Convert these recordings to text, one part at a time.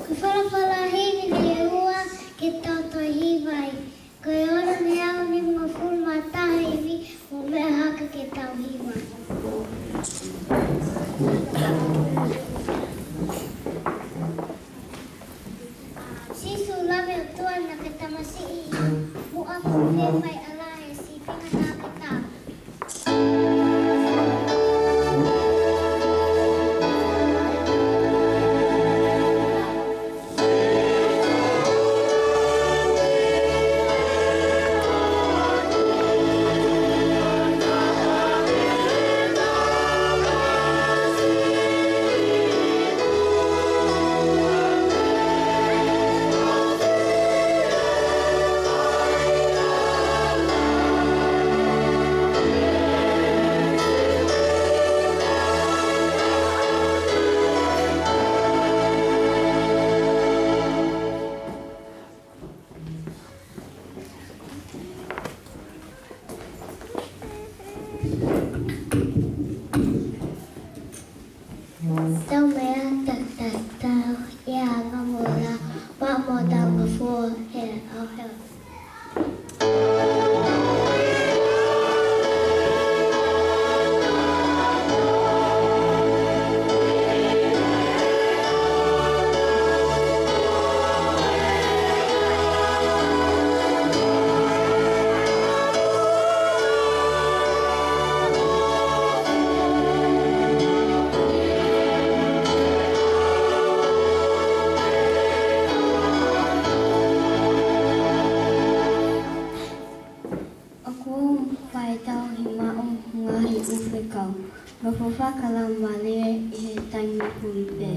Whalawhalahi ni rua ke tautohi vai. Koe ora me au ni ma fulma tahiwi mo mea haka ke tauhi vai. Sisu lawe o tuan na ke tamasi i mua pule mai alahe si pinga na ke tau. Tau mea tau ia ngamura wa mo tau ka fua he au heo. No whakala male I he taimi hui pē.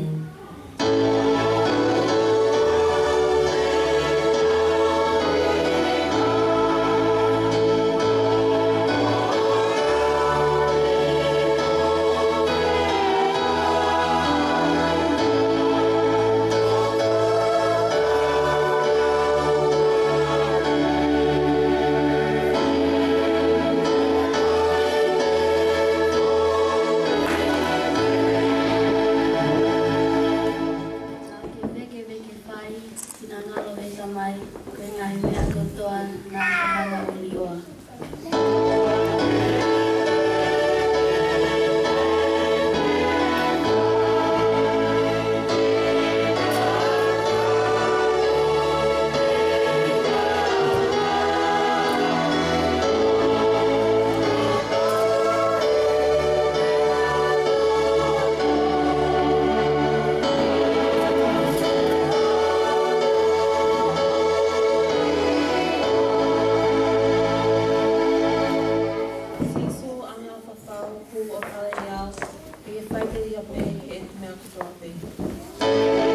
Who o kale iau, I e whaiteri a pē e te mea kutoa pē.